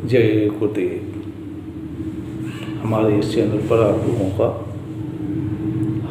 जय गुरुदेव। हमारे इस चैनल पर आप लोगों का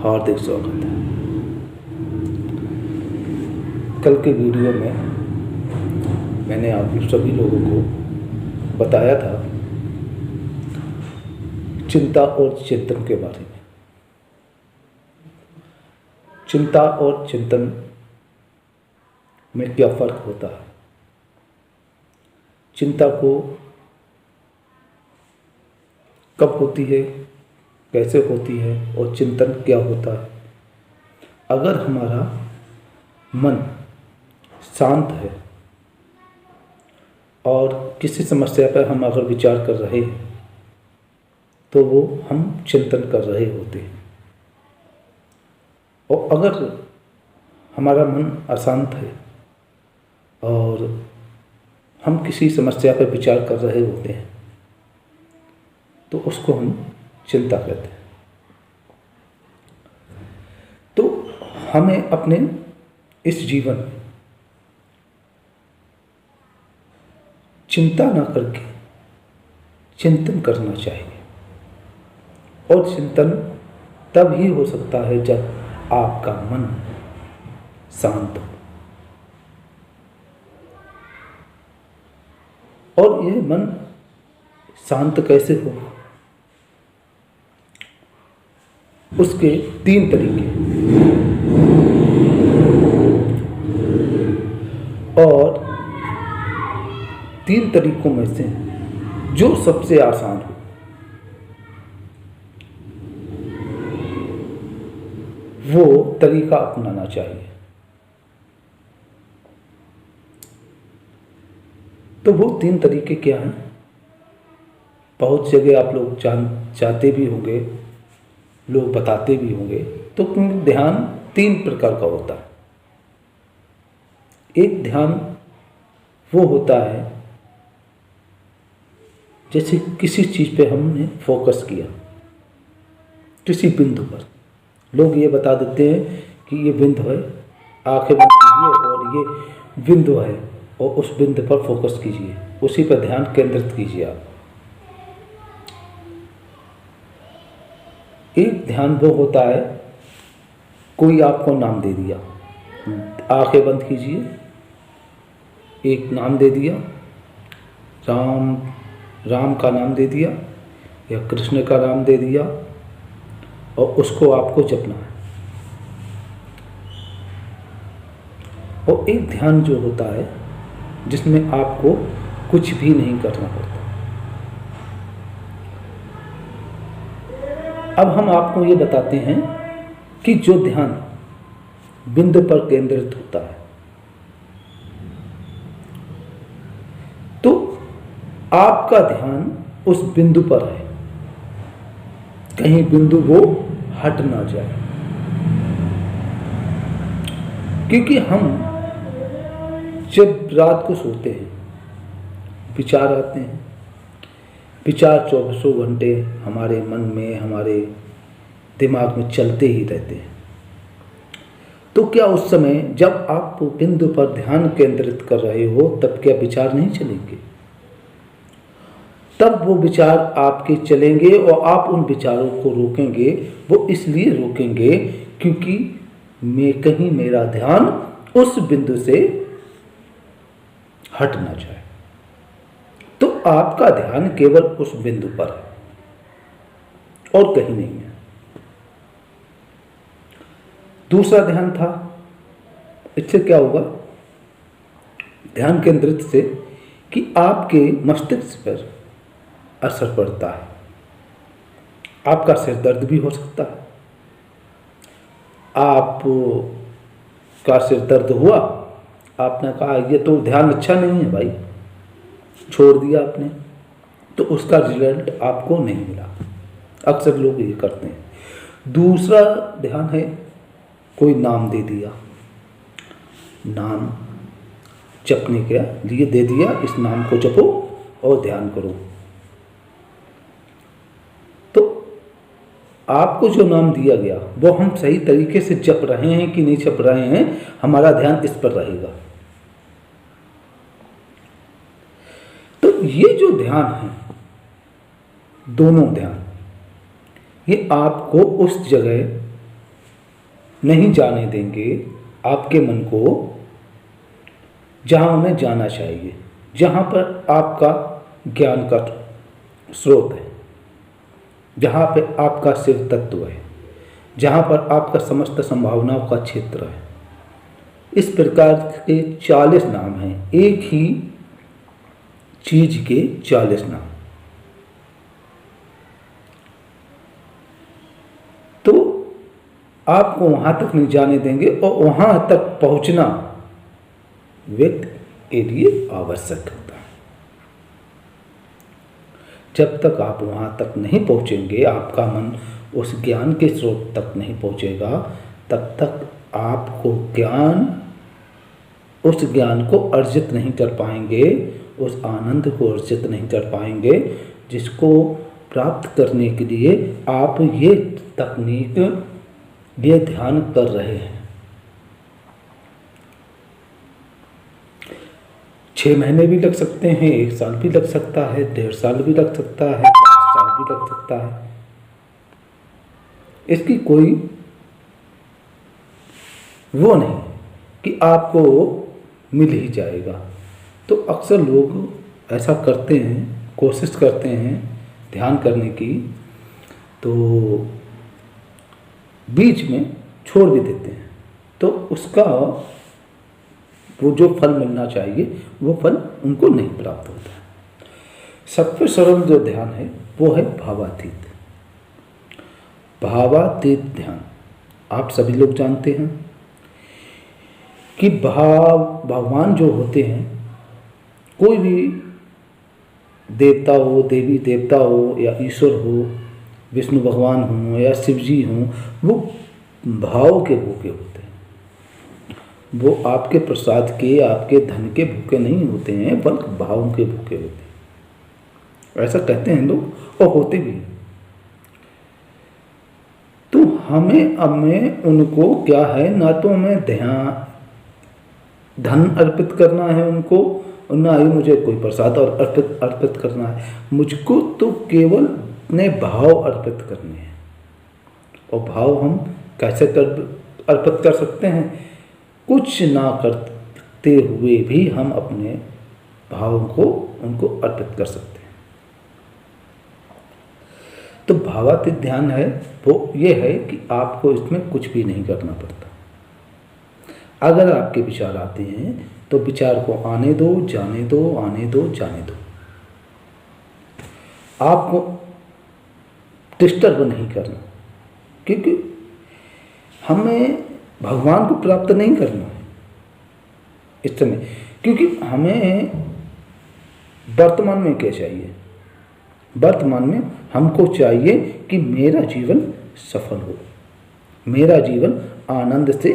हार्दिक स्वागत है। कल के वीडियो में मैंने आप सभी लोगों को बताया था चिंता और चिंतन के बारे में। चिंता और चिंतन में क्या फ़र्क होता है, चिंता को कब होती है, कैसे होती है और चिंतन क्या होता है। अगर हमारा मन शांत है और किसी समस्या पर हम अगर विचार कर रहे हैं तो वो हम चिंतन कर रहे होते हैं। और अगर हमारा मन अशांत है और हम किसी समस्या पर विचार कर रहे होते हैं तो उसको हम चिंता कहते हैं। तो हमें अपने इस जीवन में चिंता न करके चिंतन करना चाहिए। और चिंतन तब ही हो सकता है जब आपका मन शांत हो। और ये मन शांत कैसे हो, उसके 3 तरीके और 3 तरीकों में से जो सबसे आसान हो वो तरीका अपनाना चाहिए। तो वो 3 तरीके क्या हैं? बहुत जगह आप लोग चाहते भी होंगे, लोग बताते भी होंगे। तो ध्यान 3 प्रकार का होता है। एक ध्यान वो होता है जैसे किसी चीज़ पे हमने फोकस किया, किसी बिंदु पर। लोग ये बता देते हैं कि ये बिंदु है, आंखें बंद कीजिए और ये बिंदु है और उस बिंदु पर फोकस कीजिए, उसी पर ध्यान केंद्रित कीजिए आप। एक ध्यान वो होता है, कोई आपको नाम दे दिया, आंखें बंद कीजिए, एक नाम दे दिया, राम का नाम दे दिया या कृष्ण का नाम दे दिया और उसको आपको जपना है। और एक ध्यान जो होता है जिसमें आपको कुछ भी नहीं करना पड़ता। अब हम आपको ये बताते हैं कि जो ध्यान बिंदु पर केंद्रित होता है तो आपका ध्यान उस बिंदु पर है, कहीं बिंदु वो हट ना जाए। क्योंकि हम जब रात को सोते हैं विचार आते हैं, विचार 24 घंटे हमारे मन में, हमारे दिमाग में चलते ही रहते हैं। तो क्या उस समय जब आप बिंदु पर ध्यान केंद्रित कर रहे हो तब क्या विचार नहीं चलेंगे? तब वो विचार आपके चलेंगे और आप उन विचारों को रोकेंगे। वो इसलिए रोकेंगे क्योंकि कहीं मेरा ध्यान उस बिंदु से हट ना जाए। तो आपका ध्यान केवल उस बिंदु पर है और कहीं नहीं है। दूसरा ध्यान था, इससे क्या होगा ध्यान केंद्रित से कि आपके मस्तिष्क पर असर पड़ता है। आपका सिर दर्द भी हो सकता है। आप का सिर दर्द हुआ, आपने कहा ये तो ध्यान अच्छा नहीं है भाई, छोड़ दिया आपने, तो उसका रिजल्ट आपको नहीं मिला। अक्सर लोग ये करते हैं। दूसरा ध्यान है, कोई नाम दे दिया, नाम जपने के लिए दे दिया, इस नाम को जपो और ध्यान करो। तो आपको जो नाम दिया गया वो हम सही तरीके से जप रहे हैं कि नहीं जप रहे हैं, हमारा ध्यान इस पर रहेगा। तो ये जो ध्यान है, दोनों ध्यान, ये आपको उस जगह नहीं जाने देंगे, आपके मन को, जहाँ उन्हें जाना चाहिए, जहाँ पर आपका ज्ञान का स्रोत है, जहाँ पे आपका शिव तत्व है, जहाँ पर आपका समस्त संभावनाओं का क्षेत्र है। इस प्रकार के 40 नाम हैं, एक ही चीज के 40 नाम। तो आपको वहां तक नहीं जाने देंगे और वहां तक पहुंचना व्यक्ति के लिए आवश्यक होता है। जब तक आप वहां तक नहीं पहुंचेंगे, आपका मन उस ज्ञान के स्रोत तक नहीं पहुंचेगा, तब तक आपको उस ज्ञान को अर्जित नहीं कर पाएंगे, उस आनंद को अर्जित नहीं कर पाएंगे, जिसको प्राप्त करने के लिए आप ये तकनीक, ये ध्यान कर रहे हैं। 6 महीने भी लग सकते हैं, 1 साल भी लग सकता है, 1.5 साल भी लग सकता है, 5 साल भी लग सकता है। इसकी कोई वो नहीं कि आपको मिल ही जाएगा। तो अक्सर लोग ऐसा करते हैं, कोशिश करते हैं ध्यान करने की, तो बीच में छोड़ भी देते हैं, तो उसका वो जो फल मिलना चाहिए वो फल उनको नहीं प्राप्त होता है। सबसे सरल जो ध्यान है वो है भावातीत। भावातीत ध्यान आप सभी लोग जानते हैं कि भगवान जो होते हैं, कोई भी देवता हो, देवी देवता हो, या ईश्वर हो, विष्णु भगवान हो या शिव जी हों, वो भाव के भूखे होते हैं। वो आपके प्रसाद के, आपके धन के भूखे नहीं होते हैं, बल्कि भावों के भूखे होते हैं। ऐसा कहते हैं लोग और होते भी हैं। तो हमें उनको क्या है, ना तो हमें धन अर्पित करना है उनको, और ना ही मुझे कोई प्रसाद और अर्पित करना है। मुझको तो केवल अपने भाव अर्पित करने हैं। और भाव हम कैसे अर्पित कर सकते हैं? कुछ ना करते हुए भी हम अपने भावों को उनको अर्पित कर सकते हैं। तो भावातीत ध्यान है वो ये है कि आपको इसमें कुछ भी नहीं करना पड़ता। अगर आपके विचार आते हैं तो विचार को आने दो, जाने दो, आने दो, जाने दो। आपको डिस्टर्ब नहीं करना, क्योंकि हमें भगवान को प्राप्त नहीं करना है इस समय। क्योंकि हमें वर्तमान में क्या चाहिए? वर्तमान में हमको चाहिए कि मेरा जीवन सफल हो, मेरा जीवन आनंद से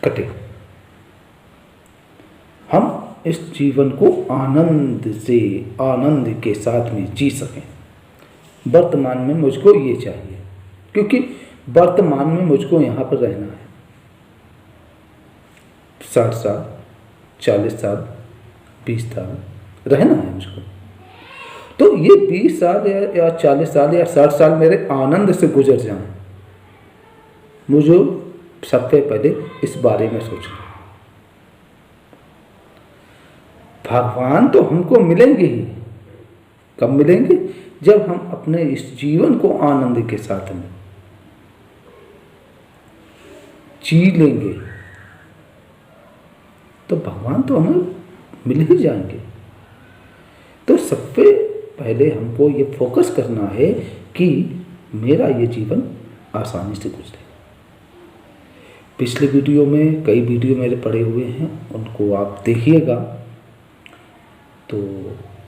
कटे, हम इस जीवन को आनंद के साथ में जी सकें। वर्तमान में मुझको ये चाहिए, क्योंकि वर्तमान में मुझको यहाँ पर रहना है। 60 साल, 40 साल, 20 साल रहना है मुझको। तो ये 20 साल या 40 साल या 60 साल मेरे आनंद से गुजर जाएं, मुझे सबसे पहले इस बारे में सोचना। भगवान तो हमको मिलेंगे ही। कब मिलेंगे? जब हम अपने इस जीवन को आनंद के साथ में जी लेंगे, तो भगवान तो हमें मिल ही जाएंगे। तो सबसे पहले हमको ये फोकस करना है कि मेरा ये जीवन आसानी से गुजरे। पिछले वीडियो में कई वीडियो मेरे पड़े हुए हैं, उनको आप देखिएगा तो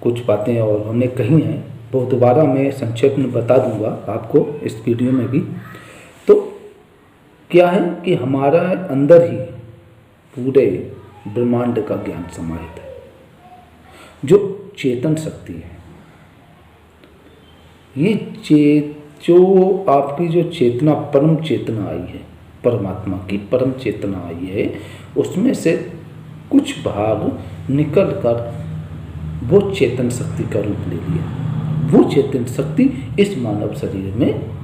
कुछ बातें और हमने कही हैं वो दोबारा मैं संक्षेप में बता दूंगा आपको इस वीडियो में भी। तो क्या है कि हमारा अंदर ही पूरे ब्रह्मांड का ज्ञान समाहित है, जो चेतन शक्ति है। ये जो आपकी जो चेतना, परम चेतना आई है, परमात्मा की परम चेतना आई है, उसमें से कुछ भाग निकल कर वो चेतन शक्ति का रूप ले लिया। वो चेतन शक्ति इस मानव शरीर में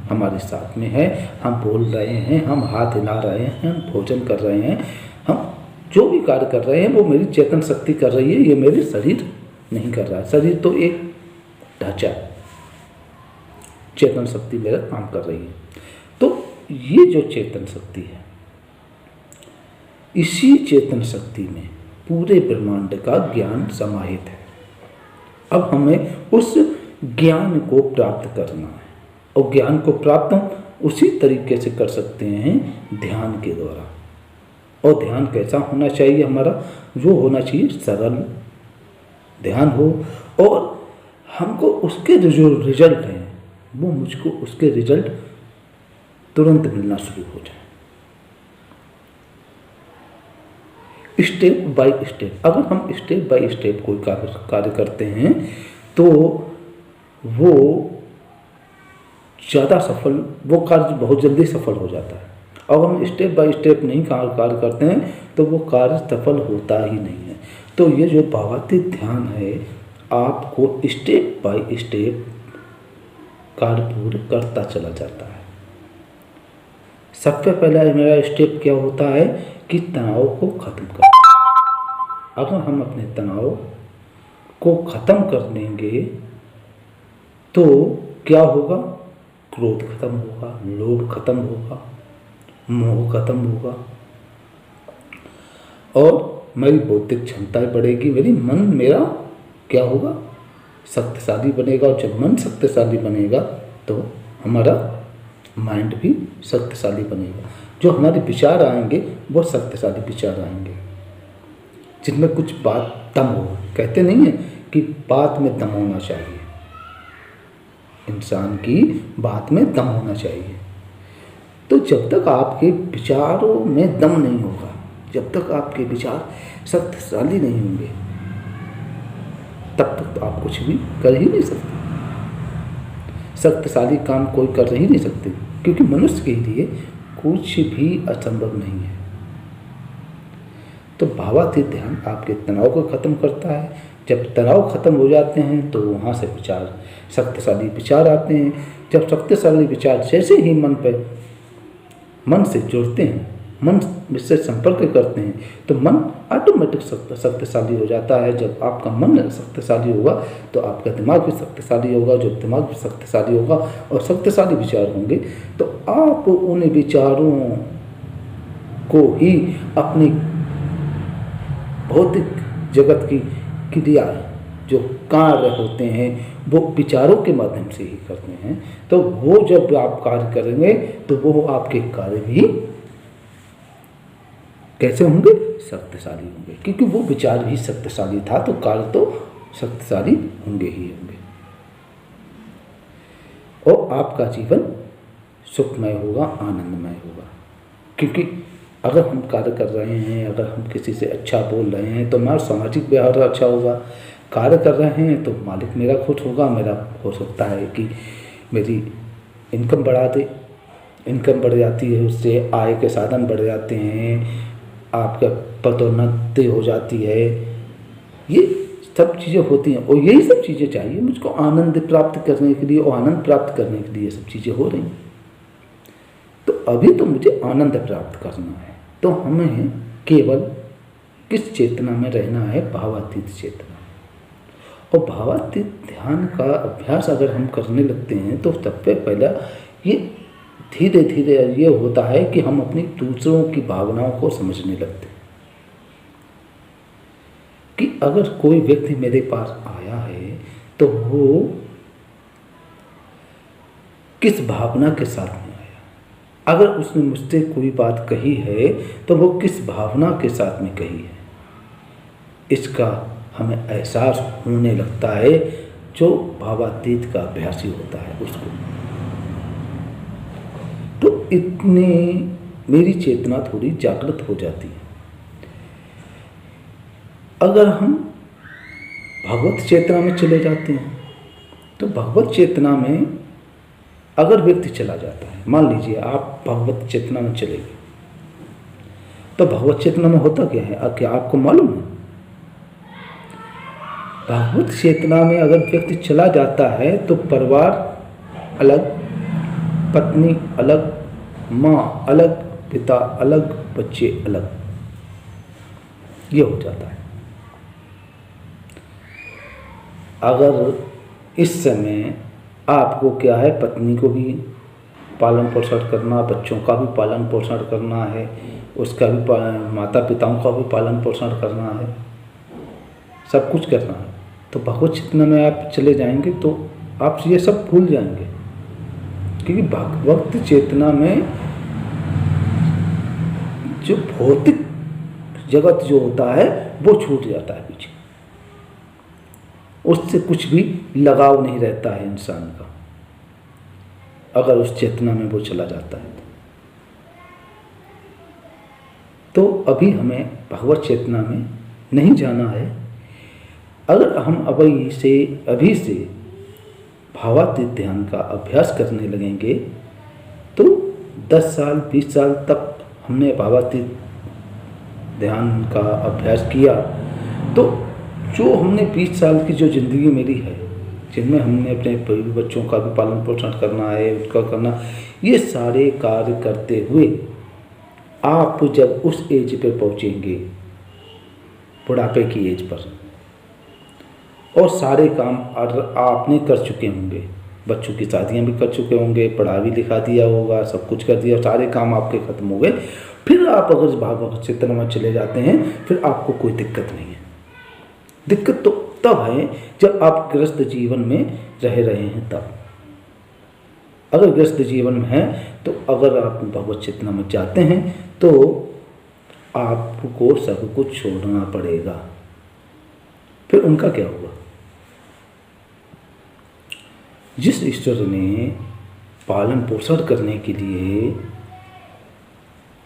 हमारे साथ में है। हम बोल रहे हैं, हम हाथ हिला रहे हैं, हम भोजन कर रहे हैं, हम जो भी कार्य कर रहे हैं वो मेरी चेतन शक्ति कर रही है, ये मेरे शरीर नहीं कर रहा है। शरीर तो एक ढांचा, चेतन शक्ति मेरा काम कर रही है। तो ये जो चेतन शक्ति है, इसी चेतन शक्ति में पूरे ब्रह्मांड का ज्ञान समाहित है। अब हमें उस ज्ञान को प्राप्त करना है, और ज्ञान को प्राप्त हम उसी तरीके से कर सकते हैं ध्यान के द्वारा। और ध्यान कैसा होना चाहिए हमारा? वो होना चाहिए सरल ध्यान हो, और हमको उसके जो रिजल्ट हैं वो मुझको उसके रिजल्ट तुरंत मिलना शुरू हो जाए। स्टेप बाय स्टेप, अगर हम स्टेप बाय स्टेप कोई कार्य करते हैं तो वो ज़्यादा सफल, वो कार्य बहुत जल्दी सफल हो जाता है। अब हम स्टेप बाय स्टेप नहीं कार्य करते हैं तो वो कार्य सफल होता ही नहीं है। तो ये जो भावातीत ध्यान है, आपको स्टेप बाय स्टेप कार्य पूर्ण करता चला जाता है। सबसे पहला मेरा स्टेप क्या होता है कि तनाव को खत्म कर। अगर हम अपने तनाव को खत्म कर देंगे तो क्या होगा? क्रोध खत्म होगा, लोभ खत्म होगा, मोह खत्म होगा, और मेरी बौद्धिक क्षमताएं बढ़ेगी। मेरा क्या होगा? शक्तिशाली बनेगा। और जब मन शक्तिशाली बनेगा तो हमारा माइंड भी शक्तिशाली बनेगा। जो हमारे विचार आएंगे वो शक्तिशाली विचार आएंगे, जिनमें कुछ बात दम हो। कहते नहीं है कि बात में दम होना चाहिए, इंसान की बात में दम होना चाहिए। तो जब तक आपके विचारों में दम नहीं होगा, जब तक आपके विचार शक्तिशाली नहीं होंगे, तब तक तो आप कुछ भी कर ही नहीं सकते। शक्तिशाली काम कोई कर ही नहीं सकते, क्योंकि मनुष्य के लिए कुछ भी असंभव नहीं है। तो भावातीत ध्यान आपके तनाव को खत्म करता है। जब तनाव खत्म हो जाते हैं तो वहाँ से विचार, शक्तिशाली विचार आते हैं। जब शक्तिशाली विचार जैसे ही मन से जुड़ते हैं, मन से संपर्क करते हैं, तो मन ऑटोमेटिक शक्तिशाली हो जाता है। जब आपका मन शक्तिशाली होगा तो आपका दिमाग भी शक्तिशाली होगा। जब दिमाग भी शक्तिशाली होगा और शक्तिशाली विचार होंगे तो आप उन विचारों को ही अपनी भौतिक जगत की क्रिया, जो कार्य होते हैं, वो विचारों के माध्यम से ही करते हैं। तो वो जब आप कार्य करेंगे तो वो आपके कार्य भी कैसे होंगे? शक्तिशाली होंगे, क्योंकि वो विचार भी शक्तिशाली था तो कार्य तो शक्तिशाली होंगे ही होंगे। और आपका जीवन सुखमय होगा, आनंदमय होगा। क्योंकि अगर हम कार्य कर रहे हैं, अगर हम किसी से अच्छा बोल रहे हैं तो हमारा सामाजिक व्यवहार अच्छा होगा। कार्य कर रहे हैं तो मालिक मेरा खुश होगा। मेरा हो सकता है कि मेरी इनकम बढ़ा दे, इनकम बढ़ जाती है, उससे आय के साधन बढ़ जाते हैं, आपका पदोन्नति हो जाती है। ये सब चीज़ें होती हैं और यही सब चीज़ें चाहिए मुझको आनंद प्राप्त करने के लिए, और आनंद प्राप्त करने के लिए सब चीज़ें हो रही हैं। तो अभी तो मुझे आनंद प्राप्त करना है, तो हमें केवल किस चेतना में रहना है? भावातीत चेतना। और भावातीत ध्यान का अभ्यास अगर हम करने लगते हैं तो सबसे पहला ये धीरे धीरे ये होता है कि हम अपनी दूसरों की भावनाओं को समझने लगते हैं। कि अगर कोई व्यक्ति मेरे पास आया है तो वो किस भावना के साथ में आया, अगर उसने मुझसे कोई बात कही है तो वो किस भावना के साथ में कही है, इसका हमें एहसास होने लगता है। जो भावातीत का अभ्यासी होता है उसको, तो इतनी मेरी चेतना थोड़ी जागृत हो जाती है। अगर हम भगवत चेतना में चले जाते हैं तो भगवत चेतना में अगर व्यक्ति चला जाता है, मान लीजिए आप भगवत चेतना में चले गए, तो भगवत चेतना में होता क्या है? क्या आपको मालूम है? भागवत चेतना में अगर व्यक्ति चला जाता है तो परिवार अलग, पत्नी अलग, माँ अलग, पिता अलग, बच्चे अलग, ये हो जाता है। अगर इस समय आपको क्या है, पत्नी को भी पालन पोषण करना, बच्चों का भी पालन पोषण करना है, उसका भी माता पिताओं का भी पालन पोषण करना है, सब कुछ करना है, तो भगवत चेतना में आप चले जाएंगे तो आप ये सब भूल जाएंगे। क्योंकि भगवत चेतना में जो भौतिक जगत जो होता है वो छूट जाता है पीछे, उससे कुछ भी लगाव नहीं रहता है इंसान का, अगर उस चेतना में वो चला जाता है। तो अभी हमें भगवत चेतना में नहीं जाना है। अगर हम अभी से भावातीत ध्यान का अभ्यास करने लगेंगे तो 10 साल 20 साल तक हमने भावातीत ध्यान का अभ्यास किया, तो जो हमने 20 साल की जो ज़िंदगी मेरी है, जिनमें हमने अपने बच्चों का भी पालन पोषण करना है, उसका करना, ये सारे कार्य करते हुए आप जब उस एज पे पहुँचेंगे, बुढ़ापे की एज पर, और सारे काम आपने कर चुके होंगे, बच्चों की शादियाँ भी कर चुके होंगे, पढ़ा भी लिखा दिया होगा, सब कुछ कर दिया, सारे काम आपके खत्म हो गए, फिर आप अगर भागवत चेतना में चले जाते हैं, फिर आपको कोई दिक्कत नहीं है। दिक्कत तो तब है जब आप गृहस्थ जीवन में रह रहे हैं तब। अगर गृहस्थ जीवन में है तो अगर आप भगवत चेतना में जाते हैं तो आपको सब कुछ छोड़ना पड़ेगा। फिर उनका क्या होगा? जिस ईश्वर ने पालन पोषण करने के लिए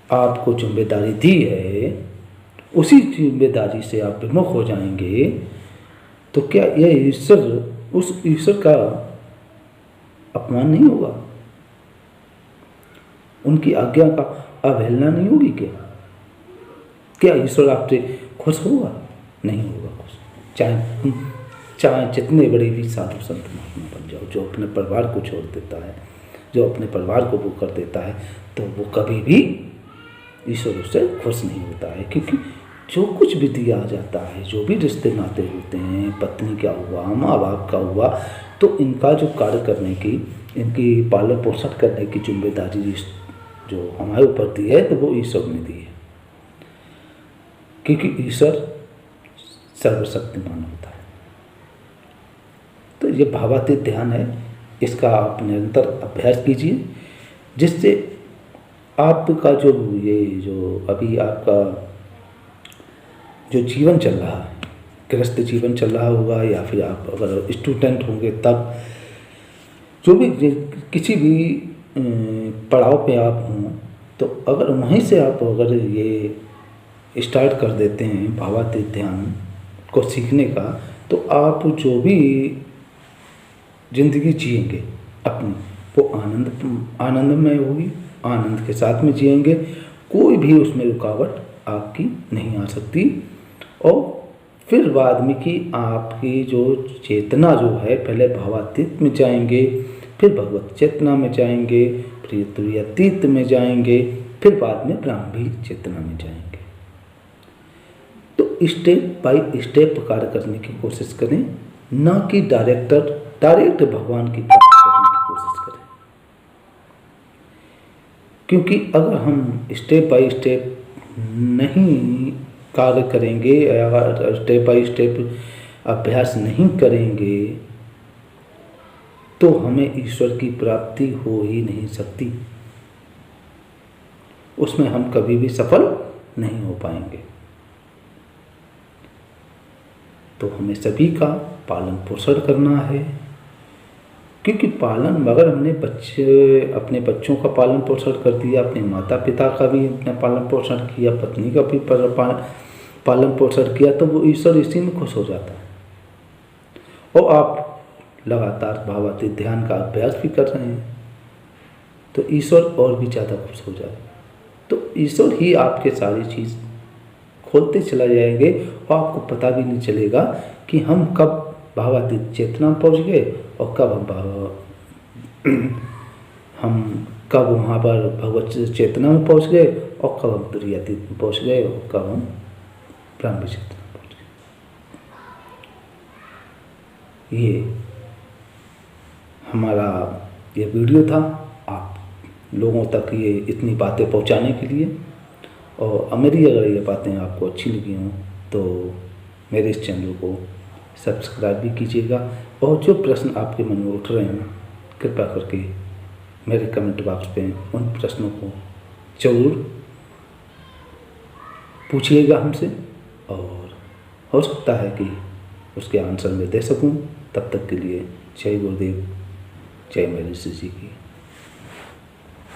आपको जिम्मेदारी दी है, उसी जिम्मेदारी से आप विमुख हो जाएंगे तो क्या यह ईश्वर, उस ईश्वर का अपमान नहीं होगा? उनकी आज्ञा का अवहेलना नहीं होगी क्या? क्या ईश्वर आपसे खुश होगा? नहीं होगा खुश। चाहे जितने बड़े भी साधु संत महात्मा बन जाओ, जो अपने परिवार को छोड़ देता है, जो अपने परिवार को वो कर देता है, तो वो कभी भी ईश्वर उससे खुश नहीं होता है। क्योंकि जो कुछ भी दिया जाता है, जो भी रिश्ते नाते होते हैं, पत्नी का हुआ, माँ बाप का हुआ, तो इनका जो कार्य करने की, इनकी पालन पोषण करने की जिम्मेदारी जो हमारे ऊपर दी है, तो वो ईश्वर ने दी है। क्योंकि ईश्वर सर्वशक्तिमान होता है। तो ये भावातीत ध्यान है, इसका आप निरंतर अभ्यास कीजिए, जिससे आपका जो अभी आपका जो जीवन चल रहा है, गृहस्थ जीवन चल रहा होगा, या फिर आप अगर स्टूडेंट होंगे तब, जो भी किसी भी पड़ाव पे आप हों, तो अगर वहीं से आप अगर ये स्टार्ट कर देते हैं भावातीत ध्यान को सीखने का, तो आप जो भी जिंदगी जिएंगे अपनी, वो आनंदमय होगी, आनंद के साथ में जिएंगे, कोई भी उसमें रुकावट आपकी नहीं आ सकती। और फिर बाद में कि आपकी जो चेतना जो है, पहले भावातीत में जाएंगे, फिर भगवत चेतना में जाएंगे, फिर तुरीयातीत में जाएंगे, फिर बाद में ब्राह्मी चेतना में जाएंगे। तो स्टेप बाय स्टेप कार्य करने की कोशिश करें, ना कि डायरेक्ट भगवान की प्राप्ति करने की कोशिश करें। क्योंकि अगर हम स्टेप बाय स्टेप नहीं कार्य करेंगे, अगर स्टेप बाय स्टेप अभ्यास नहीं करेंगे, तो हमें ईश्वर की प्राप्ति हो ही नहीं सकती। उसमें हम कभी भी सफल नहीं हो पाएंगे। तो हमें सभी का पालन पोषण करना है, क्योंकि अगर हमने अपने बच्चों का पालन पोषण कर दिया, अपने माता पिता का भी अपना पालन पोषण किया, पत्नी का भी पालन पोषण किया, तो वो ईश्वर इसी में खुश हो जाता है। और आप लगातार भावातीत ध्यान का अभ्यास भी कर रहे हैं, तो ईश्वर और भी ज़्यादा खुश हो जाए। तो ईश्वर ही आपके सारी चीज़ खोलते चला जाएंगे और आपको पता भी नहीं चलेगा कि हम कब भावातीत चेतना में पहुँच गए और कब हम कब वहाँ पर भगवत चेतना में पहुँच गए और कब हम तुरीयातीत में पहुँच गए और कब हम ब्रह्म चेतना में पहुँच गए। ये हमारा ये वीडियो था आप लोगों तक ये इतनी बातें पहुंचाने के लिए। और मेरी अगर ये बातें आपको अच्छी लगी हों तो मेरे इस चैनल को सब्सक्राइब भी कीजिएगा। और जो प्रश्न आपके मन में उठ रहे हैं कृपया करके मेरे कमेंट बॉक्स पे उन प्रश्नों को ज़रूर पूछिएगा हमसे, और हो सकता है कि उसके आंसर मैं दे सकूं। तब तक के लिए जय गुरुदेव, जय महर्षि जी की।